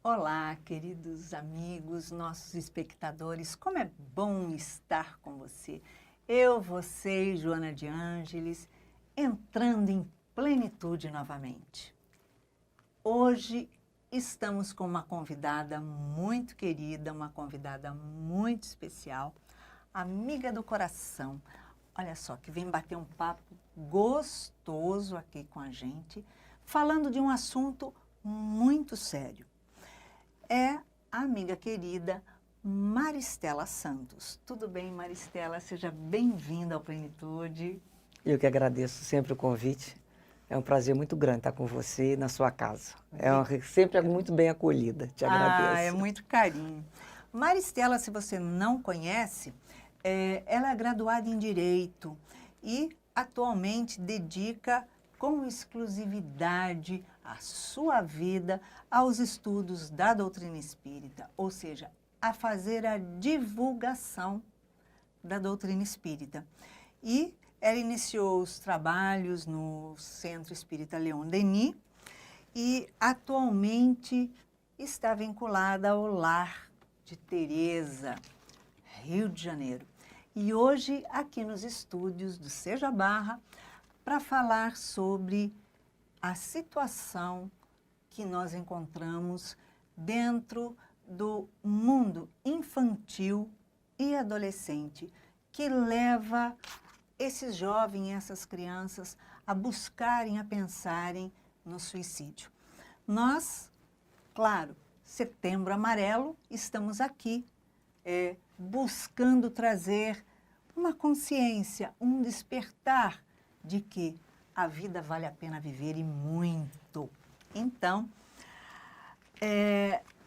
Olá, queridos amigos, nossos espectadores, como é bom estar com você. Você, Joana de Ângeles, entrando em plenitude novamente. Hoje estamos com uma convidada muito querida, uma convidada muito especial, amiga do coração. Olha só, que vem bater um papo gostoso aqui com a gente, falando de um assunto muito sério. É a amiga querida Maristela Santos. Tudo bem, Maristela? Seja bem-vinda ao Plenitude. Eu que agradeço sempre o convite. É um prazer muito grande estar com você na sua casa. Sempre muito bem acolhida. Te agradeço. É muito carinho. Maristela, se você não conhece, ela é graduada em Direito e atualmente dedica com exclusividade a sua vida aos estudos da doutrina espírita, ou seja, a fazer a divulgação da doutrina espírita. E ela iniciou os trabalhos no Centro Espírita Leon Denis e atualmente está vinculada ao Lar de Teresa, Rio de Janeiro. E hoje, aqui nos estúdios do Seja Barra, para falar sobre a situação que nós encontramos dentro do mundo infantil e adolescente, que leva esses jovens, essas crianças, a buscarem, a pensarem no suicídio. Nós, claro, Setembro Amarelo, estamos aqui buscando trazer uma consciência, um despertar de que a vida vale a pena viver e muito. Então,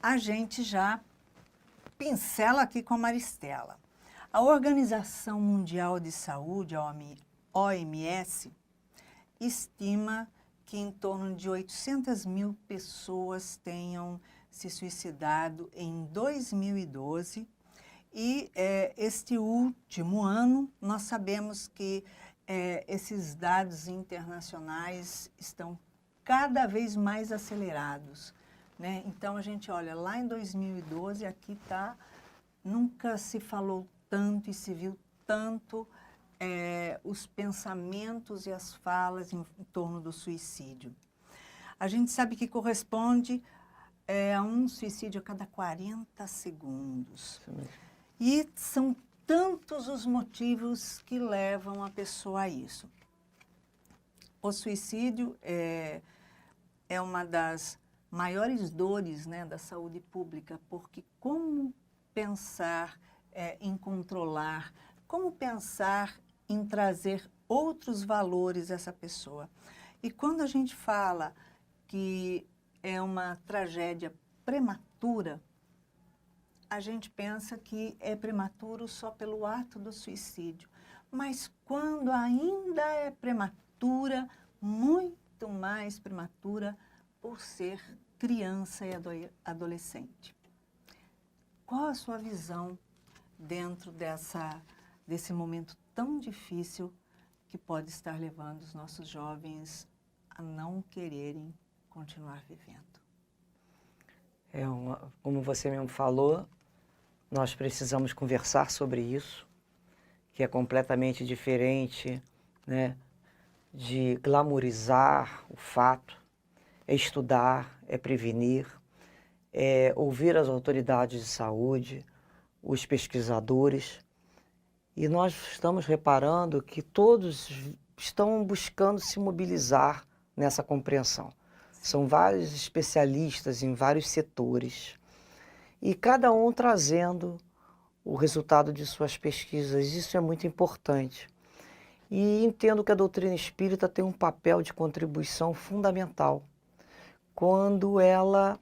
a gente já pincela aqui com a Maristela. A Organização Mundial de Saúde, a OMS, estima que em torno de 800 mil pessoas tenham se suicidado em 2012 e este último ano nós sabemos que esses dados internacionais estão cada vez mais acelerados, né? Então, a gente olha, lá em 2012, aqui está, nunca se falou tanto e se viu tanto os pensamentos e as falas em torno do suicídio. A gente sabe que corresponde a um suicídio a cada 40 segundos. E são tantos os motivos que levam a pessoa a isso. O suicídio é uma das maiores dores, né, da saúde pública, porque como pensar em controlar, como pensar em trazer outros valores a essa pessoa? E quando a gente fala que é uma tragédia prematura, a gente pensa que é prematuro só pelo ato do suicídio. Mas quando ainda é prematura, muito mais prematura por ser criança e adolescente. Qual a sua visão dentro desse momento tão difícil que pode estar levando os nossos jovens a não quererem continuar vivendo? Como você mesmo falou, nós precisamos conversar sobre isso, que é completamente diferente, né, de glamorizar o fato. É estudar, é prevenir, é ouvir as autoridades de saúde, os pesquisadores. E nós estamos reparando que todos estão buscando se mobilizar nessa compreensão. São vários especialistas em vários setores. E cada um trazendo o resultado de suas pesquisas. Isso é muito importante. E entendo que a doutrina espírita tem um papel de contribuição fundamental quando ela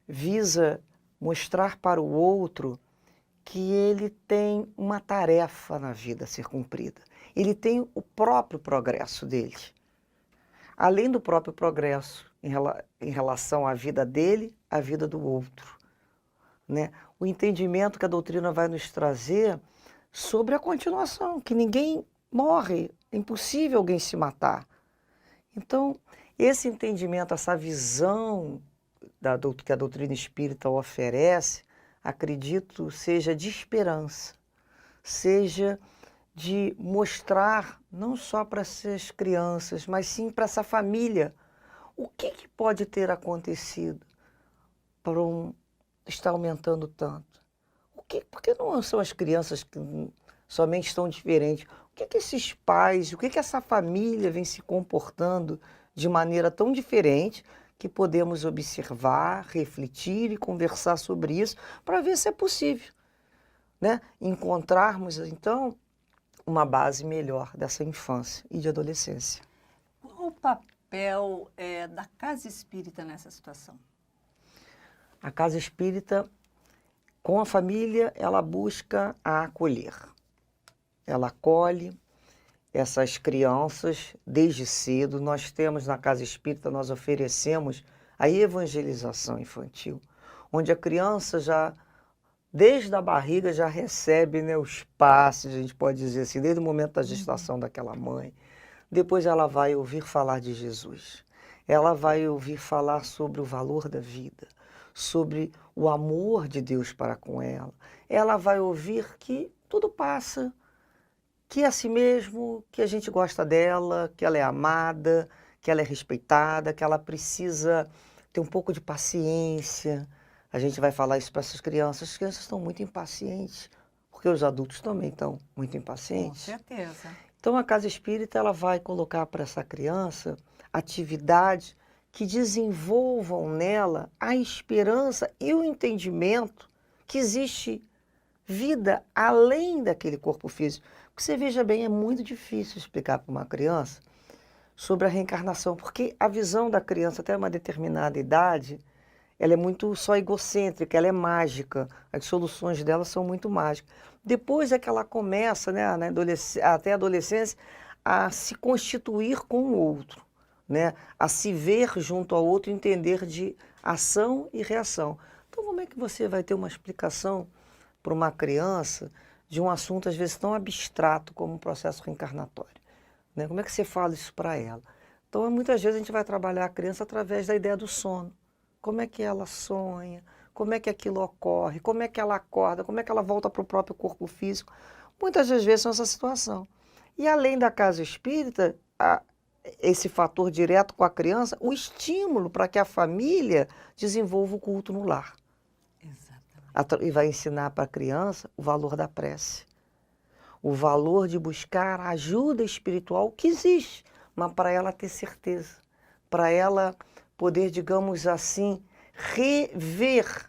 visa mostrar para o outro que ele tem uma tarefa na vida a ser cumprida. Ele tem o próprio progresso dele. Além do próprio progresso em relação à vida dele, à vida do outro. Né? O entendimento que a doutrina vai nos trazer sobre a continuação, que ninguém morre, é impossível alguém se matar. Então, esse entendimento, essa visão que a doutrina espírita oferece, acredito, seja de esperança, seja de mostrar não só para essas crianças, mas sim para essa família, o que pode ter acontecido para estar aumentando tanto. Por que não são as crianças que somente estão diferentes? O que esses pais, o que essa família vem se comportando de maneira tão diferente que podemos observar, refletir e conversar sobre isso para ver se é possível, né? Encontrarmos, então, uma base melhor dessa infância e de adolescência. Qual o papel da casa espírita nessa situação? A casa espírita, com a família, ela busca a acolher. Ela acolhe essas crianças desde cedo. Nós temos na casa espírita, nós oferecemos a evangelização infantil, onde a criança já, desde a barriga, já recebe, né, os passos, a gente pode dizer assim, desde o momento da gestação daquela mãe. Depois ela vai ouvir falar de Jesus. Ela vai ouvir falar sobre o valor da vida, sobre o amor de Deus para com ela. Ela vai ouvir que tudo passa, que é assim mesmo, que a gente gosta dela, que ela é amada, que ela é respeitada, que ela precisa ter um pouco de paciência. A gente vai falar isso para essas crianças. As crianças estão muito impacientes, porque os adultos também estão muito Com impacientes. certeza. Então a casa espírita ela vai colocar para essa criança atividades que desenvolvam nela a esperança e o entendimento que existe vida além daquele corpo físico. Porque você veja bem, é muito difícil explicar para uma criança sobre a reencarnação, porque a visão da criança até uma determinada idade, ela é muito só egocêntrica, ela é mágica, as soluções dela são muito mágicas. Depois é que ela começa, né, até a adolescência, a se constituir com o outro, né, a se ver junto ao outro, entender de ação e reação. Então como é que você vai ter uma explicação para uma criança de um assunto às vezes tão abstrato como um processo reencarnatório, né? Como é que você fala isso para ela? Então muitas vezes a gente vai trabalhar a criança através da ideia do sono. Como é que ela sonha, como é que aquilo ocorre, como é que ela acorda, como é que ela volta para o próprio corpo físico. Muitas das vezes são essa situação. E além da casa espírita, esse fator direto com a criança, o estímulo para que a família desenvolva o culto no lar. Exatamente. E vai ensinar para a criança o valor da prece, o valor de buscar a ajuda espiritual que existe, mas para ela ter certeza, para ela poder, digamos assim, rever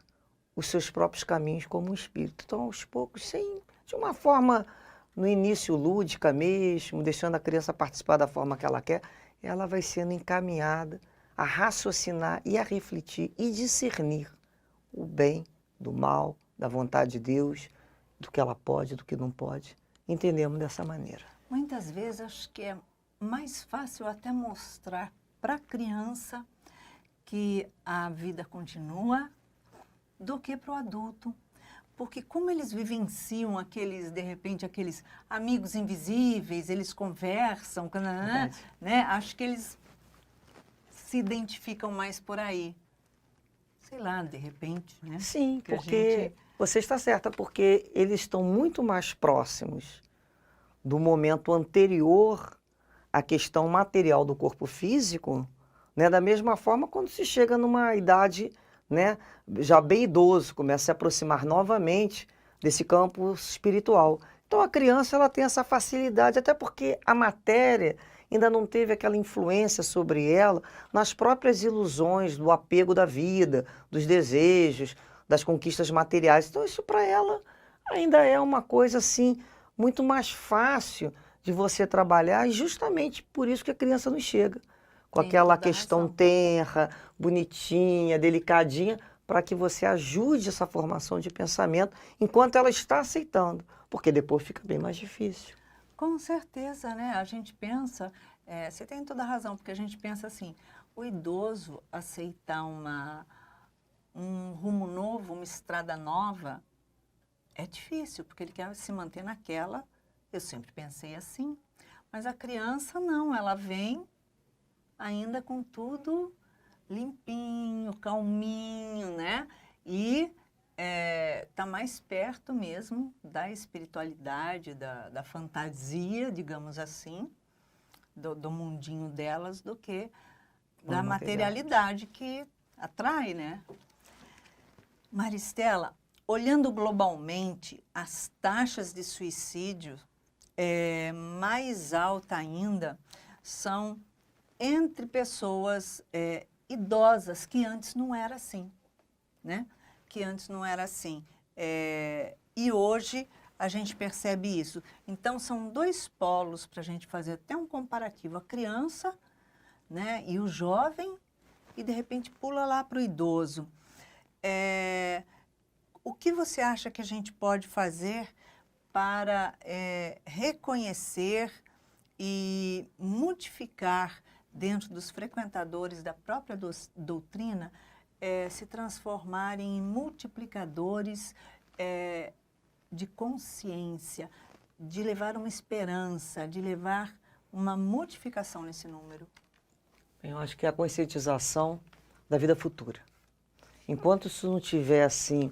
os seus próprios caminhos como um espírito. Então, aos poucos, de uma forma, no início, lúdica mesmo, deixando a criança participar da forma que ela quer, ela vai sendo encaminhada a raciocinar e a refletir e discernir o bem do mal, da vontade de Deus, do que ela pode, do que não pode. Entendemos dessa maneira. Muitas vezes acho que é mais fácil até mostrar para a criança que a vida continua do que para o adulto. Porque como eles vivenciam de repente, aqueles amigos invisíveis, eles conversam, né? Acho que eles se identificam mais por aí. Sei lá, de repente, né? Sim, porque você está certa, porque eles estão muito mais próximos do momento anterior à questão material do corpo físico, né? Da mesma forma quando se chega numa idade, né, já bem idoso, começa a se aproximar novamente desse campo espiritual. Então a criança ela tem essa facilidade, até porque a matéria ainda não teve aquela influência sobre ela nas próprias ilusões do apego da vida, dos desejos, das conquistas materiais. Então isso para ela ainda é uma coisa assim muito mais fácil de você trabalhar e justamente por isso que a criança não chega com aquela questão tenra, bonitinha, delicadinha, para que você ajude essa formação de pensamento enquanto ela está aceitando, porque depois fica bem mais difícil. Com certeza, né? A gente pensa, você tem toda a razão, porque a gente pensa assim, o idoso aceitar um rumo novo, uma estrada nova, é difícil, porque ele quer se manter naquela. Eu sempre pensei assim, mas a criança não, ela vem ainda com tudo limpinho, calminho, né? E tá mais perto mesmo da espiritualidade, da fantasia, digamos assim, do mundinho delas, do que da materialidade que atrai, né? Maristela, olhando globalmente, as taxas de suicídio mais alta ainda são entre pessoas idosas, que antes não era assim, né? Que antes não era assim. E hoje a gente percebe isso. Então, são dois polos para a gente fazer até um comparativo. A criança, né, e o jovem, e de repente pula lá para o idoso. O que você acha que a gente pode fazer para reconhecer e modificar dentro dos frequentadores da própria doutrina, se transformarem em multiplicadores de consciência, de levar uma esperança, de levar uma modificação nesse número? Eu acho que é a conscientização da vida futura. Enquanto isso não estiver assim,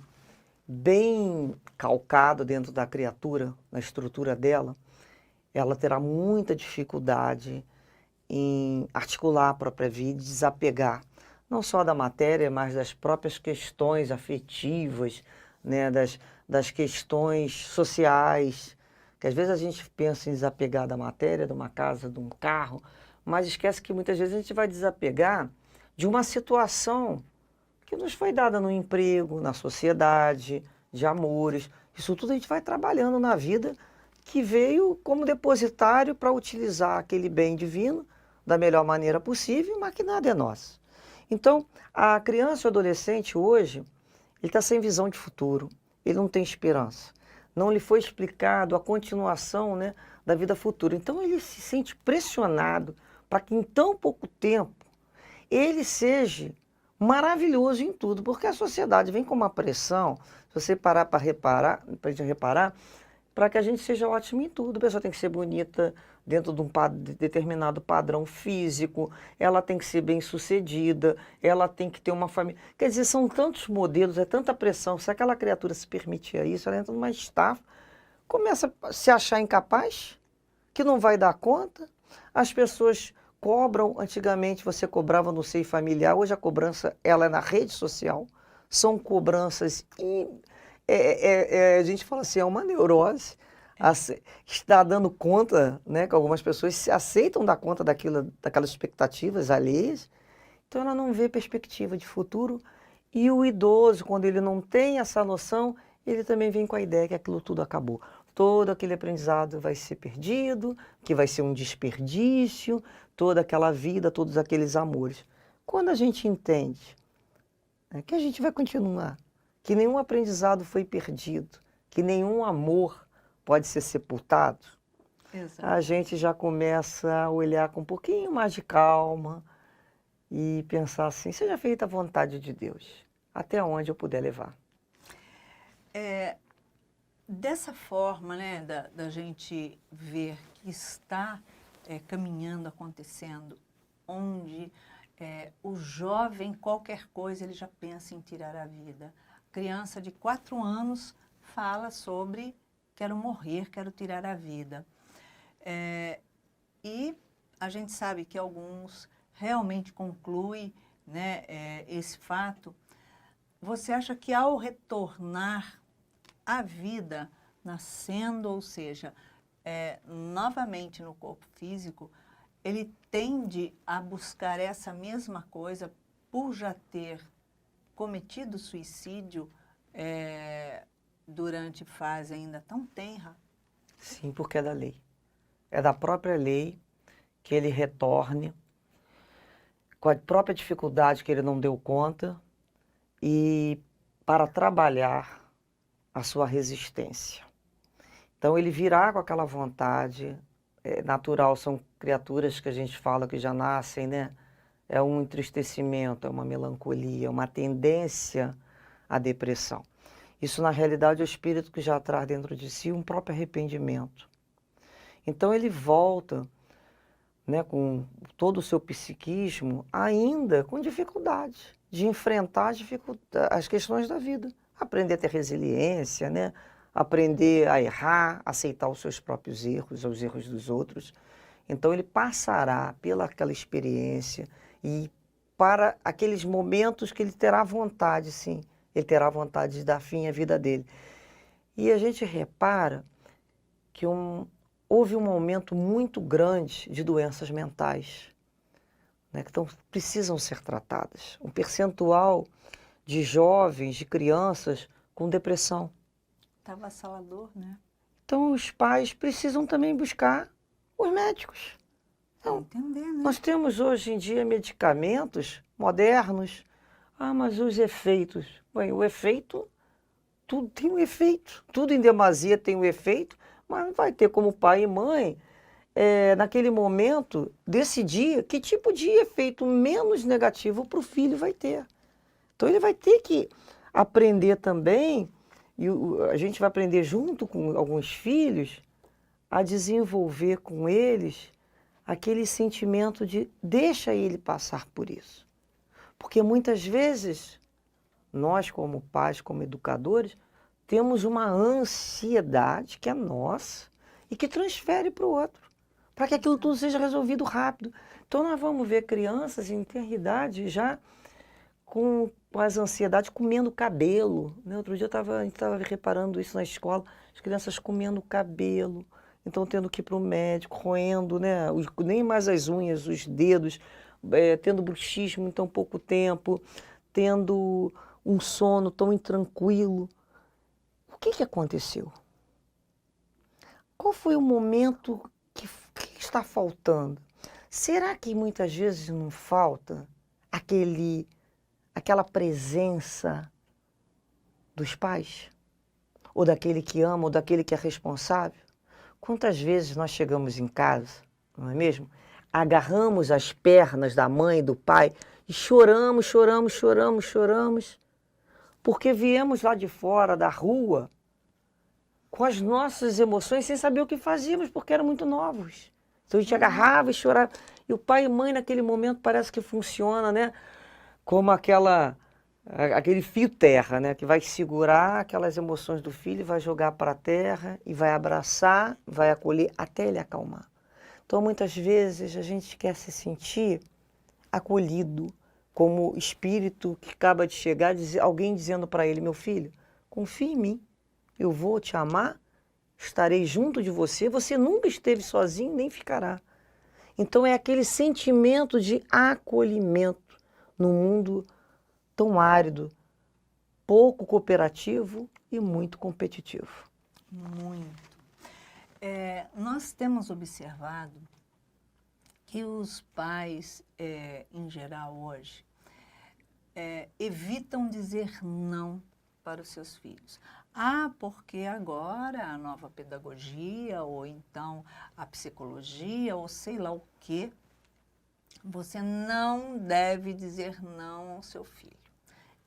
bem calcado dentro da criatura, na estrutura dela, ela terá muita dificuldade em articular a própria vida e desapegar, não só da matéria, mas das próprias questões afetivas, né, das questões sociais, que às vezes a gente pensa em desapegar da matéria, de uma casa, de um carro, mas esquece que muitas vezes a gente vai desapegar de uma situação que nos foi dada no emprego, na sociedade, de amores. Isso tudo a gente vai trabalhando na vida, que veio como depositário para utilizar aquele bem divino da melhor maneira possível, mas que nada é nosso. Então, a criança e o adolescente hoje, ele está sem visão de futuro, ele não tem esperança. Não lhe foi explicado a continuação, né, da vida futura. Então, ele se sente pressionado para que em tão pouco tempo ele seja maravilhoso em tudo, porque a sociedade vem com uma pressão, se você parar para reparar, para que a gente seja ótimo em tudo. A pessoa tem que ser bonita dentro de um determinado padrão físico, ela tem que ser bem-sucedida, ela tem que ter uma família. Quer dizer, são tantos modelos, é tanta pressão. Se aquela criatura se permitir isso, ela entra numa estafa, começa a se achar incapaz, que não vai dar conta. As pessoas cobram, antigamente você cobrava no seio familiar, hoje a cobrança ela é na rede social, são cobranças, a gente fala assim, é uma neurose, está dando conta, né, que algumas pessoas se aceitam dar conta daquelas expectativas alheias, então ela não vê perspectiva de futuro, e o idoso, quando ele não tem essa noção, ele também vem com a ideia que aquilo tudo acabou. Todo aquele aprendizado vai ser perdido, que vai ser um desperdício, toda aquela vida, todos aqueles amores. Quando a gente entende, né, que a gente vai continuar, que nenhum aprendizado foi perdido, que nenhum amor pode ser sepultado, Exato. A gente já começa a olhar com um pouquinho mais de calma e pensar assim, seja feita a vontade de Deus, até onde eu puder levar. Dessa forma, né, da gente ver que está caminhando, acontecendo, onde o jovem, qualquer coisa, ele já pensa em tirar a vida. A criança de 4 anos fala sobre quero morrer, quero tirar a vida. E a gente sabe que alguns realmente concluem, né, esse fato. Você acha que ao retornar a vida nascendo, ou seja, novamente no corpo físico, ele tende a buscar essa mesma coisa por já ter cometido suicídio durante fase ainda tão tenra? Sim, porque é da lei. É da própria lei que ele retorne com a própria dificuldade que ele não deu conta e para trabalhar a sua resistência. Então ele virá com aquela vontade natural, são criaturas que a gente fala que já nascem, né? É um entristecimento, é uma melancolia, uma tendência à depressão. Isso na realidade é o espírito que já traz dentro de si um próprio arrependimento. Então ele volta, né, com todo o seu psiquismo, ainda com dificuldade de enfrentar as questões da vida. Aprender a ter resiliência, né? Aprender a errar, aceitar os seus próprios erros, os erros dos outros. Então ele passará pelaquela experiência e para aqueles momentos que ele terá vontade, sim, ele terá vontade de dar fim à vida dele. E a gente repara que houve um aumento muito grande de doenças mentais, né, que precisam ser tratadas. Um percentual de jovens, de crianças com depressão. Tá avassalador, né? Então os pais precisam também buscar os médicos. Então, entender, né? nós temos hoje em dia medicamentos modernos. Ah, mas os efeitos. Bem, o efeito, tudo tem um efeito. Tudo em demasia tem um efeito, mas vai ter como pai e mãe, naquele momento, decidir que tipo de efeito menos negativo para o filho vai ter. Então ele vai ter que aprender também, e a gente vai aprender junto com alguns filhos, a desenvolver com eles aquele sentimento de deixa ele passar por isso. Porque muitas vezes, nós como pais, como educadores, temos uma ansiedade que é nossa e que transfere para o outro, para que aquilo tudo seja resolvido rápido. Então nós vamos ver crianças em tenra idade já com as ansiedades, comendo cabelo. Né? Outro dia a gente estava reparando isso na escola, as crianças comendo cabelo, então tendo que ir para o médico, roendo, né? Nem mais as unhas, os dedos, tendo bruxismo em tão pouco tempo, tendo um sono tão intranquilo. O que aconteceu? Qual foi o momento que está faltando? Será que muitas vezes não falta aquela presença dos pais? Ou daquele que ama, ou daquele que é responsável? Quantas vezes nós chegamos em casa, não é mesmo? Agarramos as pernas da mãe e do pai e choramos, choramos, choramos, choramos, porque viemos lá de fora da rua com as nossas emoções sem saber o que fazíamos, porque eram muito novos. Então a gente agarrava e chorava. E o pai e mãe naquele momento parece que funciona, né? Como aquele fio terra, né? Que vai segurar aquelas emoções do filho, vai jogar para a terra e vai abraçar, vai acolher até ele acalmar. Então muitas vezes a gente quer se sentir acolhido como espírito que acaba de chegar, alguém dizendo para ele, meu filho, confie em mim, eu vou te amar, estarei junto de você, você nunca esteve sozinho nem ficará. Então é aquele sentimento de acolhimento num mundo tão árido, pouco cooperativo e muito competitivo. Muito. Nós temos observado que os pais, em geral hoje, evitam dizer não para os seus filhos. Ah, porque agora a nova pedagogia, ou então a psicologia, ou sei lá o quê, você não deve dizer não ao seu filho.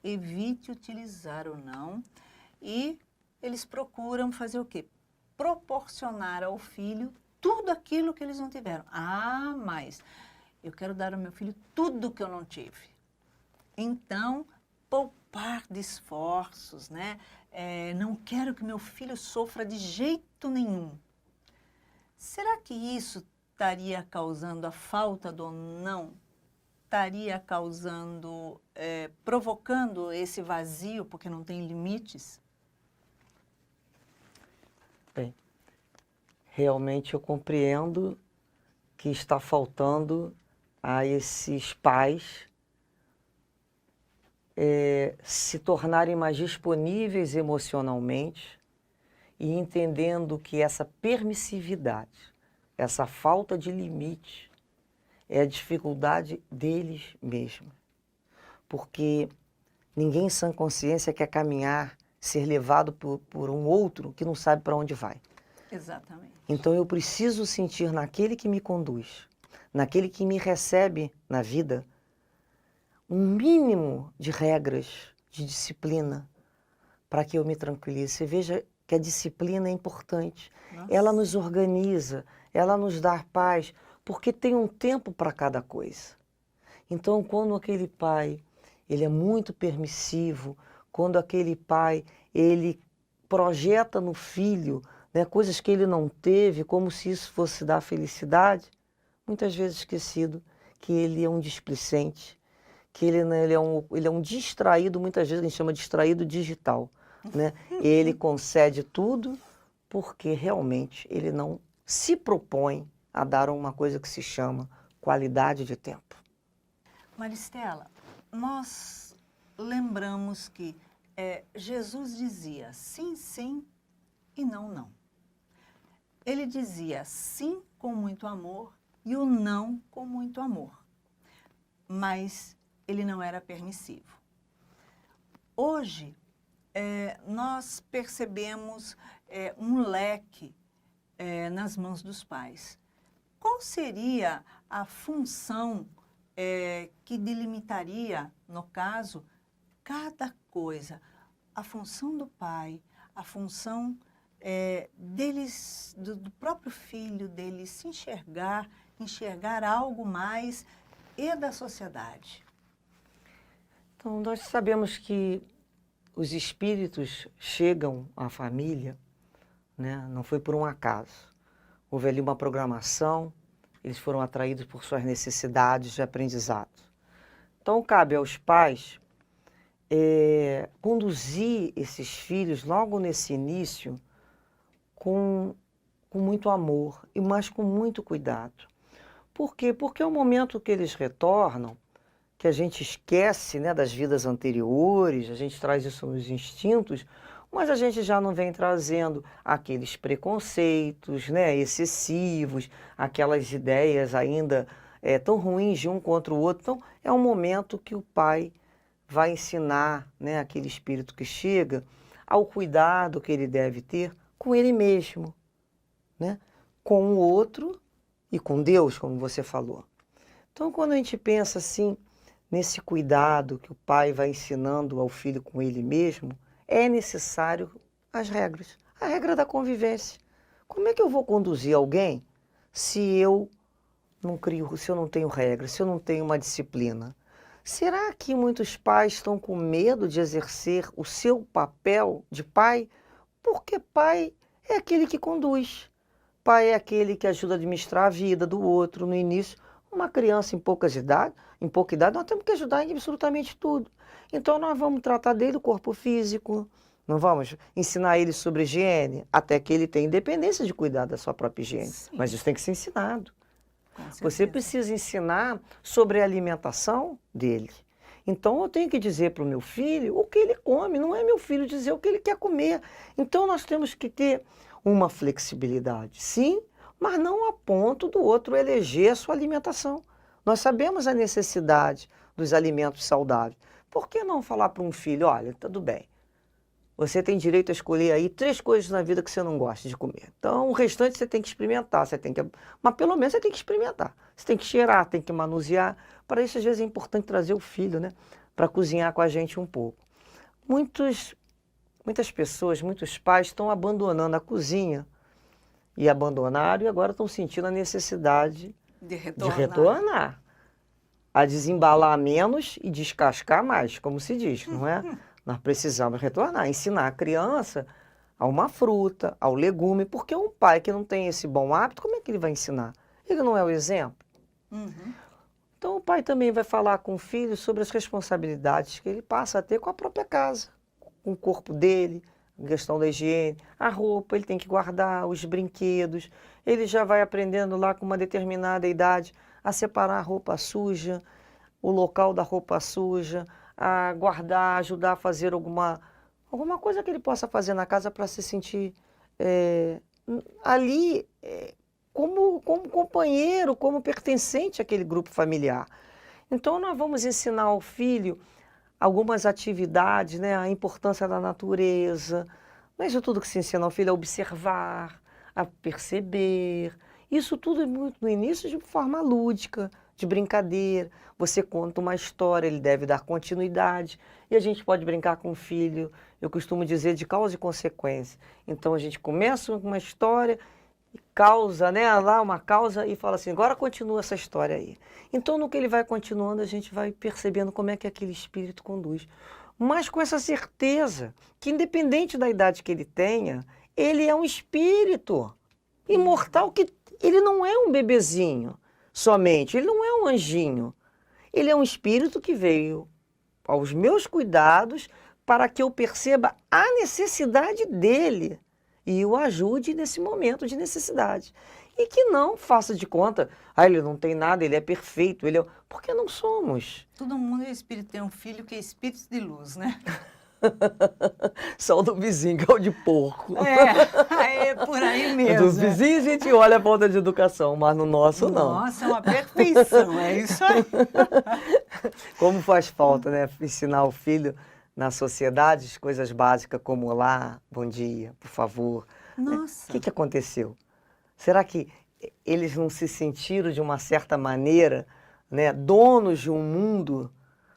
Evite utilizar o não e eles procuram fazer o quê? Proporcionar ao filho tudo aquilo que eles não tiveram. Ah, mas eu quero dar ao meu filho tudo que eu não tive. Então, poupar de esforços, né? Não quero que meu filho sofra de jeito nenhum. Será que isso estaria causando a falta do não? Estaria causando, provocando esse vazio porque não tem limites? Bem, realmente eu compreendo que está faltando a esses pais se tornarem mais disponíveis emocionalmente e entendendo que essa permissividade, essa falta de limite é a dificuldade deles mesmos. Porque ninguém em sã consciência quer caminhar, ser levado por um outro que não sabe para onde vai. Exatamente. Então eu preciso sentir naquele que me conduz, naquele que me recebe na vida, um mínimo de regras, de disciplina, para que eu me tranquilize. Você veja que a disciplina é importante. Nossa. Ela nos organiza, ela nos dá paz. porque tem um tempo para cada coisa. Então, quando aquele pai, ele é muito permissivo, quando aquele pai, ele projeta no filho, né, coisas que ele não teve, como se isso fosse dar felicidade, muitas vezes esquecido que ele é um displicente, que ele, né, ele é um distraído, muitas vezes a gente chama de distraído digital, né? Ele concede tudo porque realmente ele não se propõe a dar uma coisa que se chama qualidade de tempo. Maristela, nós lembramos que Jesus dizia sim, sim e não, não. Ele dizia sim com muito amor e o não com muito amor, mas ele não era permissivo. Hoje, nós percebemos um leque nas mãos dos pais. Qual seria a função que delimitaria, no caso, cada coisa? A função do pai, a função deles, do próprio filho, dele se enxergar algo mais e da sociedade. Então, nós sabemos que os espíritos chegam à família, né? Não foi por um acaso. Houve ali uma programação, eles foram atraídos por suas necessidades de aprendizado. Então, cabe aos pais conduzir esses filhos logo nesse início com muito amor, mas com muito cuidado. Por quê? Porque é o momento que eles retornam, que a gente esquece, né, das vidas anteriores, a gente traz isso nos instintos, mas a gente já não vem trazendo aqueles preconceitos, né, excessivos, aquelas ideias ainda tão ruins de um contra o outro. Então, é um momento que o pai vai ensinar, né, aquele espírito que chega ao cuidado que ele deve ter com ele mesmo, né, com o outro e com Deus, como você falou. Então, quando a gente pensa assim, nesse cuidado que o pai vai ensinando ao filho com ele mesmo, é necessário as regras. A regra da convivência. Como é que eu vou conduzir alguém se eu não crio, se eu não tenho regras, se eu não tenho uma disciplina? Será que muitos pais estão com medo de exercer o seu papel de pai? Porque pai é aquele que conduz. Pai é aquele que ajuda a administrar a vida do outro no início. Uma criança em pouca idade, nós temos que ajudar em absolutamente tudo. Então nós vamos tratar dele o corpo físico, não vamos ensinar ele sobre higiene, até que ele tenha independência de cuidar da sua própria higiene. Sim. Mas isso tem que ser ensinado. Você precisa ensinar sobre a alimentação dele. Então eu tenho que dizer para o meu filho o que ele come, não é meu filho dizer o que ele quer comer. Então nós temos que ter uma flexibilidade, sim, mas não a ponto do outro eleger a sua alimentação. Nós sabemos a necessidade dos alimentos saudáveis. Por que não falar para um filho, olha, tudo bem, você tem direito a escolher aí 3 coisas na vida que você não gosta de comer. Então o restante você tem que experimentar, mas pelo menos você tem que experimentar. Você tem que cheirar, tem que manusear. Para isso às vezes é importante trazer o filho, né, para cozinhar com a gente um pouco. Muitas pessoas, muitos pais estão abandonando a cozinha e abandonaram e agora estão sentindo a necessidade de retornar, a desembalar menos e descascar mais, como se diz, não é? Nós precisamos retornar, ensinar a criança a uma fruta, ao legume, porque um pai que não tem esse bom hábito, como é que ele vai ensinar? Ele não é o exemplo. Uhum. Então o pai também vai falar com o filho sobre as responsabilidades que ele passa a ter com a própria casa, com o corpo dele, a questão da higiene, a roupa, ele tem que guardar, os brinquedos. Ele já vai aprendendo lá com uma determinada idade a separar a roupa suja, o local da roupa suja, a guardar, ajudar a fazer alguma coisa que ele possa fazer na casa para se sentir ali como companheiro, como pertencente àquele grupo familiar. Então nós vamos ensinar ao filho algumas atividades, né, a importância da natureza, mas tudo que se ensina ao filho é observar, a perceber. Isso tudo muito no início de forma lúdica, de brincadeira. Você conta uma história, ele deve dar continuidade. E a gente pode brincar com o filho, eu costumo dizer, de causa e consequência. Então a gente começa uma história causa, né, lá uma causa e fala assim, agora continua essa história aí. Então, no que ele vai continuando, a gente vai percebendo como é que aquele espírito conduz. Mas com essa certeza que, independente da idade que ele tenha, ele é um espírito imortal, que ele não é um bebezinho somente, ele não é um anjinho. Ele é um espírito que veio aos meus cuidados para que eu perceba a necessidade dele e o ajude nesse momento de necessidade. E que não faça de conta, ele não tem nada, ele é perfeito, ele é... Porque não somos. Todo mundo é espírito, tem um filho que é espírito de luz, né? Só o do vizinho, que é o de porco. É por aí mesmo. Do vizinho a gente olha a falta de educação, mas no nosso não. Nossa, é uma perfeição, é isso aí. Como faz falta, né? Ensinar o filho na sociedade coisas básicas como olá, bom dia, por favor. Nossa. O que aconteceu? Será que eles não se sentiram de uma certa maneira, né, donos de um mundo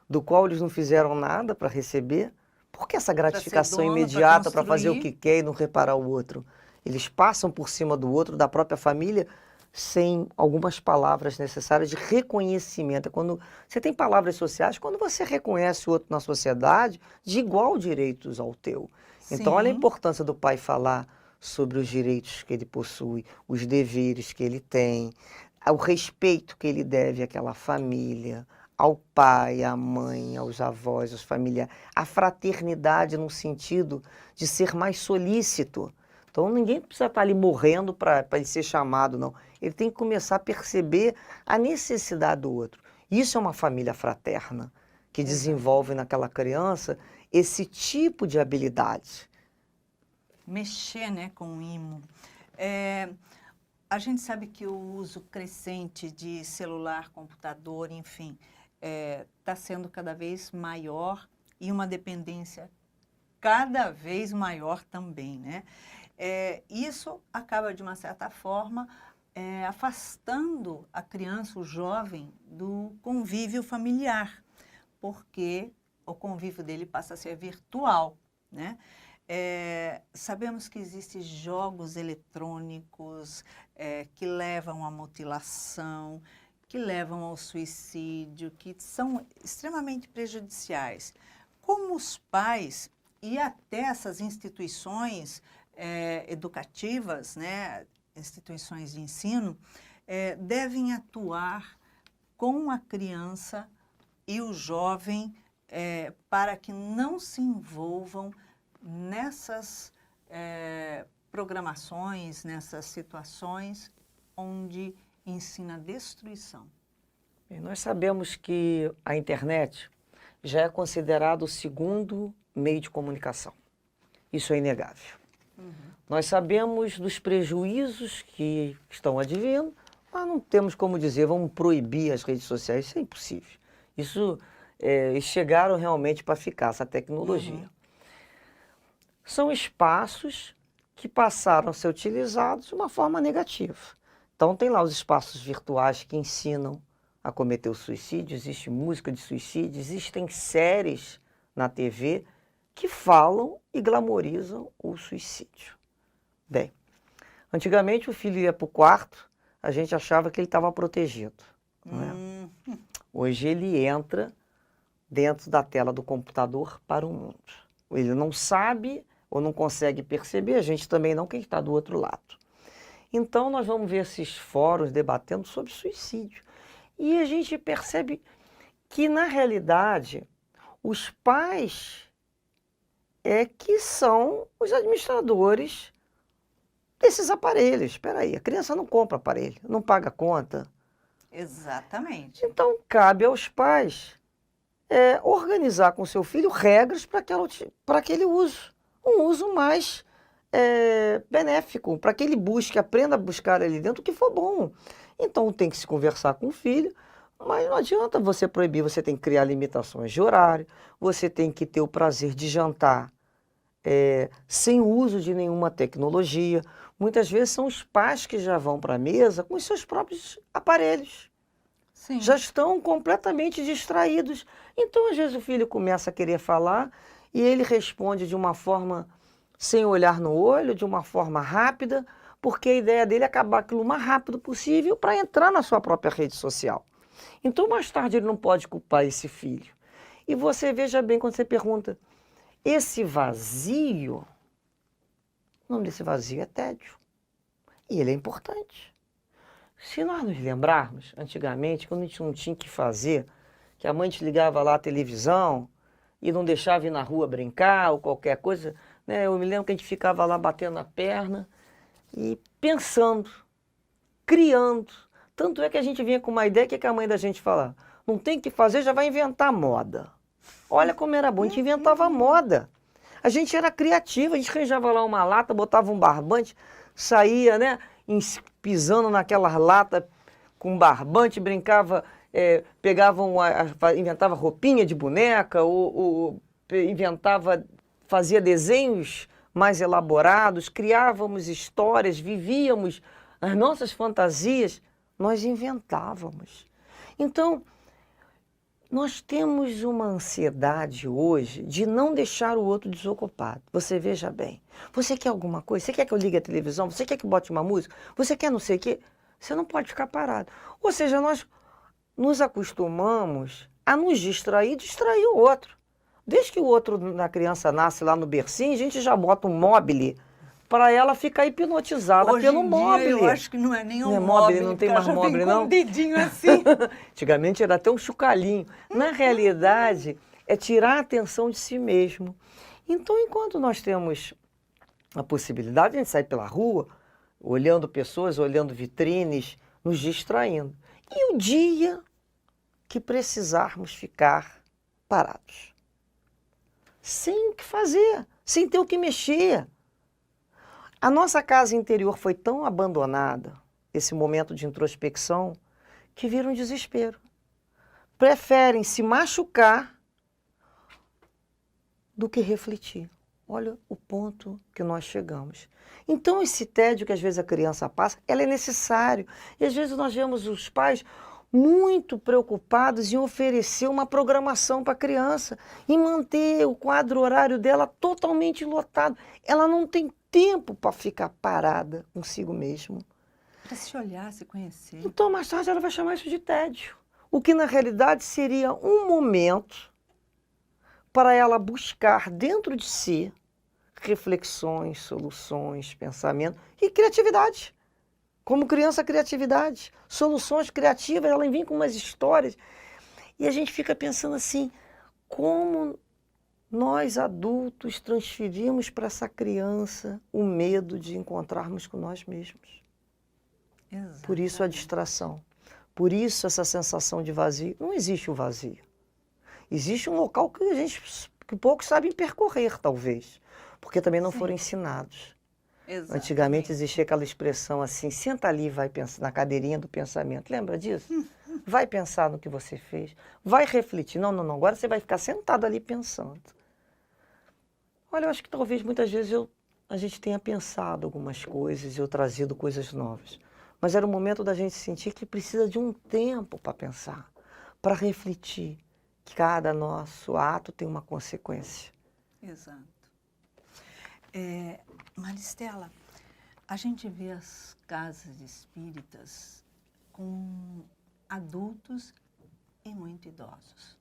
do qual eles não fizeram nada para receber? Por que essa gratificação dono, imediata pra para fazer o construir? que quer e não reparar o outro? Eles passam por cima do outro, da própria família, sem algumas palavras necessárias de reconhecimento. É quando você tem palavras sociais, quando você reconhece o outro na sociedade de igual direitos ao teu. Então, olha a Sim. importância do pai falar sobre os direitos que ele possui, os deveres que ele tem, o respeito que ele deve àquela família, ao pai, à mãe, aos avós, aos familiares, a fraternidade no sentido de ser mais solícito. Então ninguém precisa estar ali morrendo para ele ser chamado, não. Ele tem que começar a perceber a necessidade do outro. Isso é uma família fraterna, que desenvolve naquela criança esse tipo de habilidade. Mexer, né, com o imo. A gente sabe que o uso crescente de celular, computador, enfim, está sendo cada vez maior e uma dependência cada vez maior também, né? Isso acaba, de uma certa forma, afastando a criança, o jovem, do convívio familiar, porque o convívio dele passa a ser virtual, né? Sabemos que existem jogos eletrônicos que levam à mutilação, que levam ao suicídio, que são extremamente prejudiciais. Como os pais e até essas instituições educativas, né, instituições de ensino, devem atuar com a criança e o jovem para que não se envolvam nessas programações, nessas situações onde ensina destruição. E nós sabemos que a internet já é considerado o segundo meio de comunicação. Isso é inegável. Nós sabemos dos prejuízos que estão advindo, mas não temos como dizer, vamos proibir as redes sociais, isso é impossível. Isso, eles chegaram realmente para ficar, essa tecnologia. São espaços que passaram a ser utilizados de uma forma negativa. Então tem lá os espaços virtuais que ensinam a cometer o suicídio, existe música de suicídio, existem séries na TV que falam e glamorizam o suicídio. Bem, antigamente o filho ia para o quarto, a gente achava que ele estava protegido. Não é? Hoje ele entra dentro da tela do computador para o mundo. Ele não sabe ou não consegue perceber, a gente também não, quem está do outro lado. Então nós vamos ver esses fóruns debatendo sobre suicídio. E a gente percebe que, na realidade, os pais que são os administradores desses aparelhos. Espera aí, a criança não compra aparelho, não paga conta. Exatamente. Então, cabe aos pais organizar com seu filho regras para aquele uso. Um uso mais benéfico, para que ele aprenda a buscar ali dentro o que for bom. Então, tem que se conversar com o filho, mas não adianta você proibir, você tem que criar limitações de horário, você tem que ter o prazer de jantar sem o uso de nenhuma tecnologia. Muitas vezes são os pais que já vão para a mesa com os seus próprios aparelhos. Sim. Já estão completamente distraídos. Então, às vezes, o filho começa a querer falar e ele responde de uma forma sem olhar no olho, de uma forma rápida, porque a ideia dele é acabar aquilo o mais rápido possível para entrar na sua própria rede social. Então, mais tarde, ele não pode culpar esse filho. E você veja bem quando você pergunta, esse vazio, o nome desse vazio é tédio. E ele é importante. Se nós nos lembrarmos, antigamente, quando a gente não tinha o que fazer, que a mãe desligava lá a televisão e não deixava ir na rua brincar ou qualquer coisa, né? Eu me lembro que a gente ficava lá batendo a perna e pensando, criando. Tanto é que a gente vinha com uma ideia, que a mãe da gente falava? Não tem o que fazer, já vai inventar moda. Olha como era bom, a gente inventava moda. A gente era criativa, a gente arranjava lá uma lata, botava um barbante, saía, né, pisando naquela lata com barbante, brincava, inventava roupinha de boneca, ou inventava, fazia desenhos mais elaborados, criávamos histórias, vivíamos as nossas fantasias, nós inventávamos. Então, nós temos uma ansiedade hoje de não deixar o outro desocupado. Você veja bem. Você quer alguma coisa? Você quer que eu ligue a televisão? Você quer que eu bote uma música? Você quer não sei o quê? Você não pode ficar parado. Ou seja, nós nos acostumamos a nos distrair e distrair o outro. Desde que o outro, na criança, nasce lá no bercinho, a gente já bota um móbile para ela ficar hipnotizada pelo móbile. Eu acho que não é nem um móbile, não tem mais móbile, não. Com um dedinho assim. Antigamente era até um chocalhinho. Na realidade, é tirar a atenção de si mesmo. Então, enquanto nós temos a possibilidade, a gente sai pela rua, olhando pessoas, olhando vitrines, nos distraindo. E o dia que precisarmos ficar parados, sem o que fazer, sem ter o que mexer. A nossa casa interior foi tão abandonada, esse momento de introspecção, que vira um desespero. Preferem se machucar do que refletir. Olha o ponto que nós chegamos. Então, esse tédio que às vezes a criança passa, ela é necessário. E às vezes nós vemos os pais muito preocupados em oferecer uma programação para a criança, em manter o quadro horário dela totalmente lotado. Ela não tem tempo para ficar parada consigo mesmo. Para se olhar, se conhecer. Então, mais tarde, ela vai chamar isso de tédio. O que, na realidade, seria um momento para ela buscar dentro de si reflexões, soluções, pensamento e criatividade. Como criança, criatividade. Soluções criativas, ela vem com umas histórias. E a gente fica pensando assim, como nós adultos transferimos para essa criança o medo de encontrarmos com nós mesmos. Exatamente. Por isso a distração. Por isso essa sensação de vazio. Não existe o vazio. Existe um local que poucos sabem percorrer, talvez. Porque também não foram ensinados. Exatamente. Antigamente existia aquela expressão assim, senta ali e vai pensar na cadeirinha do pensamento. Lembra disso? Vai pensar no que você fez. Vai refletir. Não, agora você vai ficar sentado ali pensando. Olha, eu acho que talvez muitas vezes a gente tenha pensado algumas coisas e eu trazido coisas novas. Mas era o momento da gente sentir que precisa de um tempo para pensar, para refletir. Que cada nosso ato tem uma consequência. Exato. Maristela, a gente vê as casas espíritas com adultos e muito idosos.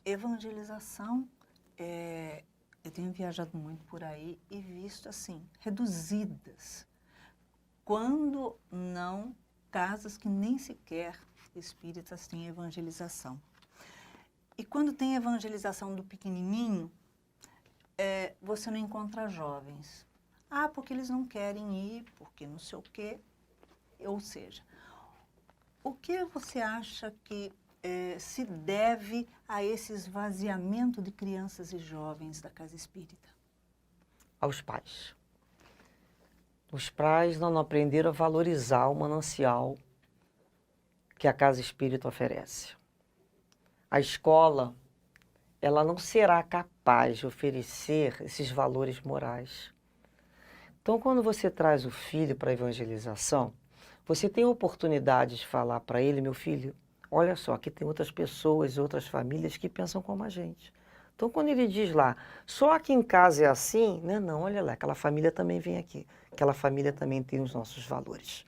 Evangelização, eu tenho viajado muito por aí e visto assim, reduzidas. Quando não, casas que nem sequer espíritas têm evangelização. E quando tem evangelização do pequenininho, você não encontra jovens. Ah, porque eles não querem ir, porque não sei o quê. Ou seja, o que você acha que se deve a esse esvaziamento de crianças e jovens da casa espírita? Aos pais. Os pais não aprenderam a valorizar o manancial que a casa espírita oferece. A escola, ela não será capaz de oferecer esses valores morais. Então, quando você traz o filho para a evangelização, você tem a oportunidade de falar para ele, meu filho, olha só, aqui tem outras pessoas, outras famílias que pensam como a gente. Então, quando ele diz lá, só aqui em casa é assim, né? Não, olha lá, aquela família também vem aqui. Aquela família também tem os nossos valores.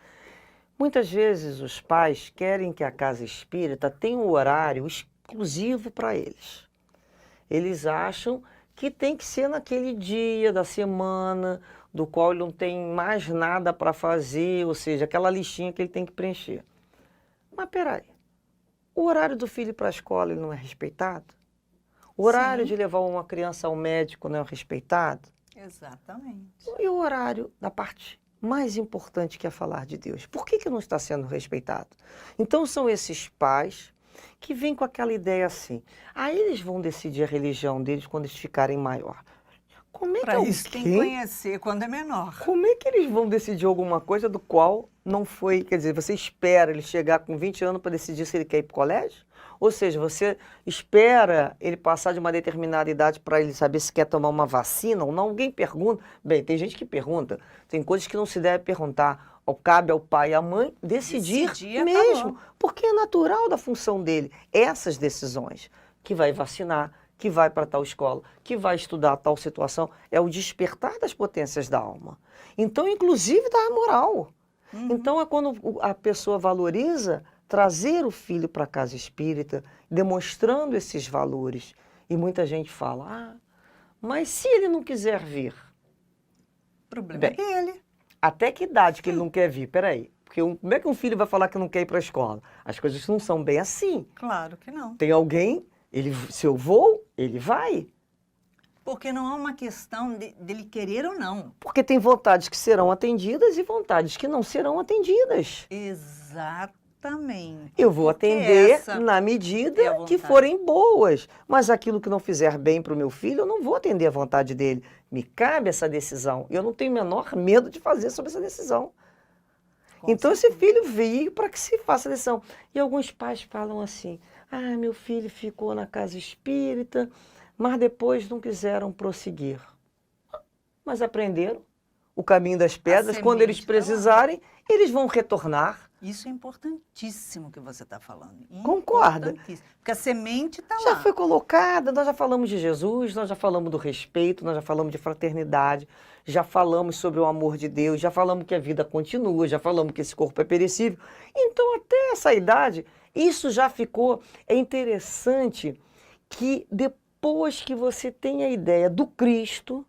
Muitas vezes os pais querem que a casa espírita tenha um horário exclusivo para eles. Eles acham que tem que ser naquele dia da semana, do qual ele não tem mais nada para fazer, ou seja, aquela listinha que ele tem que preencher. Mas peraí, o horário do filho para a escola ele não é respeitado? O horário Sim. de levar uma criança ao médico não é respeitado? Exatamente. E o horário da parte mais importante que é falar de Deus? Por que não está sendo respeitado? Então são esses pais que vêm com aquela ideia assim, aí eles vão decidir a religião deles quando eles ficarem maior. Como é que Para isso tem que alguém, conhecer quando é menor. como é que eles vão decidir alguma coisa do qual não foi, quer dizer, você espera ele chegar com 20 anos para decidir se ele quer ir para o colégio? Ou seja, você espera ele passar de uma determinada idade para ele saber se quer tomar uma vacina ou não? Alguém pergunta. Bem, tem gente que pergunta, tem coisas que não se deve perguntar. Ou cabe ao pai e à mãe decidir mesmo, acabou. porque é natural da função dele essas decisões. Que vai vacinar, que vai para tal escola, que vai estudar tal situação, é o despertar das potências da alma. Então, inclusive da moral. Então, é quando a pessoa valoriza trazer o filho para a casa espírita, demonstrando esses valores. E muita gente fala, mas se ele não quiser vir? O problema Bem, é dele. até que idade que ele não quer vir? Peraí, porque como é que um filho vai falar que não quer ir para a escola? As coisas não são bem assim. Claro que não. Tem alguém, se eu vou, ele vai. Porque não é uma questão dele querer ou não. Porque tem vontades que serão atendidas e vontades que não serão atendidas. Exatamente. Eu vou Porque atender essa na é a medida que vontade. forem boas. Mas aquilo que não fizer bem para o meu filho, eu não vou atender a vontade dele. Me cabe essa decisão. Eu não tenho o menor medo de fazer sobre essa decisão. Com Então certeza. esse filho veio para que se faça a decisão. E alguns pais falam assim, meu filho ficou na casa espírita, mas depois não quiseram prosseguir. Mas aprenderam o caminho das pedras, quando eles semente tá lá. precisarem, eles vão retornar. Isso é importantíssimo que você está falando. Concorda? Importantíssimo. Porque a semente está Já lá. foi colocada, nós já falamos de Jesus, nós já falamos do respeito, nós já falamos de fraternidade, já falamos sobre o amor de Deus, já falamos que a vida continua, já falamos que esse corpo é perecível. Então, até essa idade, isso já ficou. É interessante que depois que você tem a ideia do Cristo,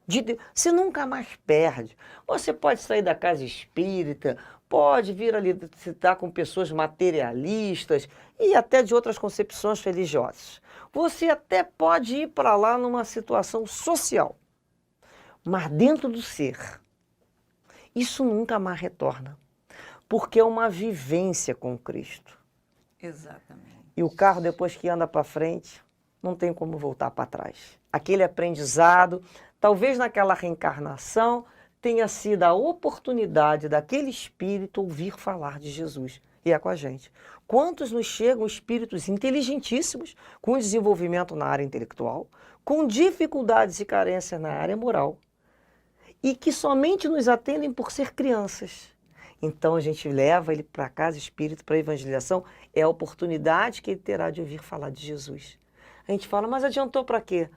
de Deus, você nunca mais perde. Você pode sair da casa espírita, pode vir ali se estar com pessoas materialistas e até de outras concepções religiosas. Você até pode ir para lá numa situação social, mas dentro do ser, isso nunca mais retorna, porque é uma vivência com Cristo. Exatamente. E o carro, depois que anda para frente, não tem como voltar para trás. Aquele aprendizado, talvez naquela reencarnação, tenha sido a oportunidade daquele espírito ouvir falar de Jesus. E é com a gente. Quantos nos chegam espíritos inteligentíssimos, com desenvolvimento na área intelectual, com dificuldades e carências na área moral, e que somente nos atendem por ser crianças. Então a gente leva ele para a casa espírita, para a evangelização, é a oportunidade que ele terá de ouvir falar de Jesus. A gente fala, mas adiantou para quê?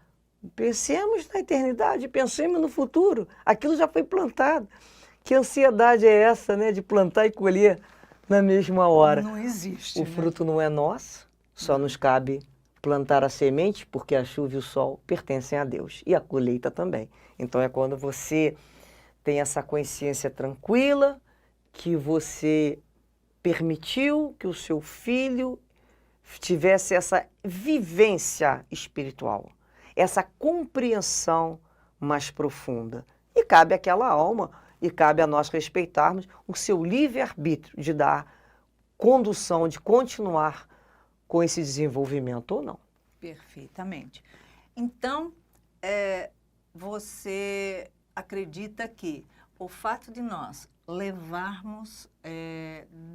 Pensemos na eternidade, pensemos no futuro. Aquilo já foi plantado. Que ansiedade é essa, né, de plantar e colher na mesma hora? Não existe. O fruto não é nosso, só nos cabe plantar a semente, porque a chuva e o sol pertencem a Deus. E a colheita também. Então é quando você tem essa consciência tranquila, que você permitiu que o seu filho tivesse essa vivência espiritual, essa compreensão mais profunda. E cabe àquela alma, e cabe a nós respeitarmos o seu livre-arbítrio de dar condução, de continuar com esse desenvolvimento ou não. Perfeitamente. Então, você acredita que o fato de nós levarmos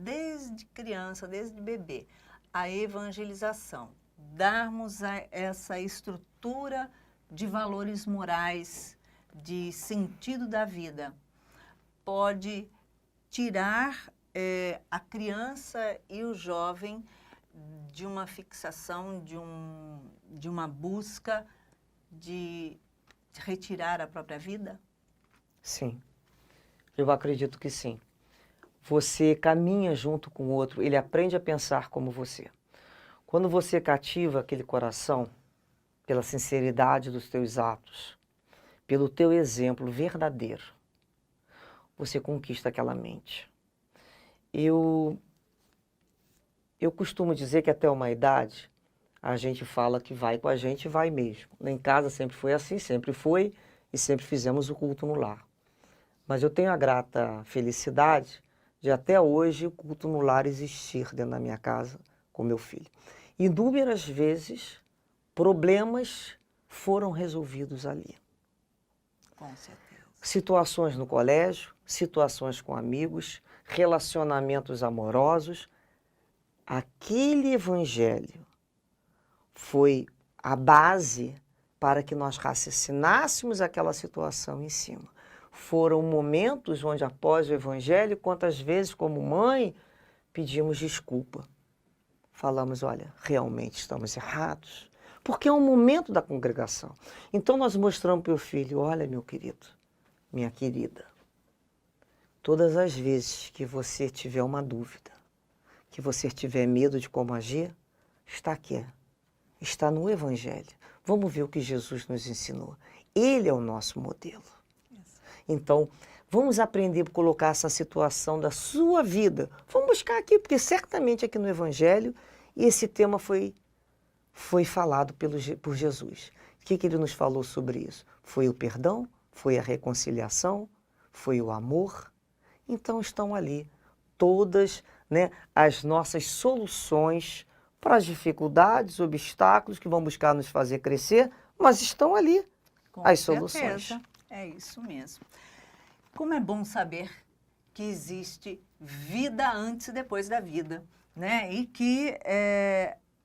desde criança, desde bebê, a evangelização, darmos essa estrutura de valores morais, de sentido da vida, pode tirar a criança e o jovem de uma fixação, de uma busca de retirar a própria vida? Sim, eu acredito que sim. Você caminha junto com o outro, ele aprende a pensar como você. Quando você cativa aquele coração pela sinceridade dos teus atos, pelo teu exemplo verdadeiro, você conquista aquela mente. Eu costumo dizer que até uma idade, a gente fala que vai com a gente e vai mesmo. Lá em casa sempre foi assim, sempre foi, e sempre fizemos o culto no lar. Mas eu tenho a grata felicidade de até hoje o culto no lar existir dentro da minha casa com meu filho. Inúmeras vezes, problemas foram resolvidos ali. Com certeza. Situações no colégio, situações com amigos, relacionamentos amorosos. Aquele evangelho foi a base para que nós raciocinássemos aquela situação em cima. Foram momentos onde, após o evangelho, quantas vezes, como mãe, pedimos desculpa. Falamos, olha, realmente estamos errados. Porque é um momento da congregação. Então nós mostramos para o filho, olha, meu querido, minha querida, todas as vezes que você tiver uma dúvida, que você tiver medo de como agir, está aqui, está no Evangelho. Vamos ver o que Jesus nos ensinou. Ele é o nosso modelo. Então, vamos aprender a colocar essa situação da sua vida. Vamos buscar aqui, porque certamente aqui no Evangelho esse tema foi falado por Jesus. O que ele nos falou sobre isso? Foi o perdão, foi a reconciliação, foi o amor. Então estão ali todas, né, as nossas soluções para as dificuldades, obstáculos que vão buscar nos fazer crescer, mas estão ali as soluções. É isso mesmo. Como é bom saber que existe vida antes e depois da vida, né? E que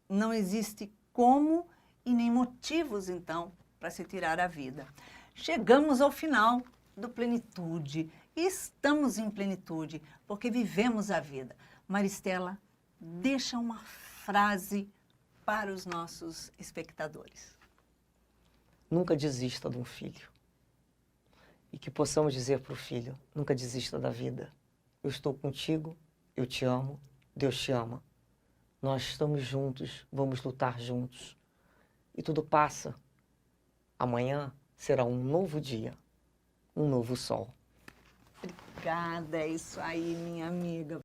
não existe como e nem motivos, então, para se tirar a vida. Chegamos ao final do Plenitude. E estamos em plenitude, porque vivemos a vida. Maristela, deixa uma frase para os nossos espectadores. Nunca desista de um filho. E que possamos dizer para o filho, nunca desista da vida. Eu estou contigo, eu te amo, Deus te ama. Nós estamos juntos, vamos lutar juntos. E tudo passa. Amanhã será um novo dia, um novo sol. Obrigada, é isso aí, minha amiga.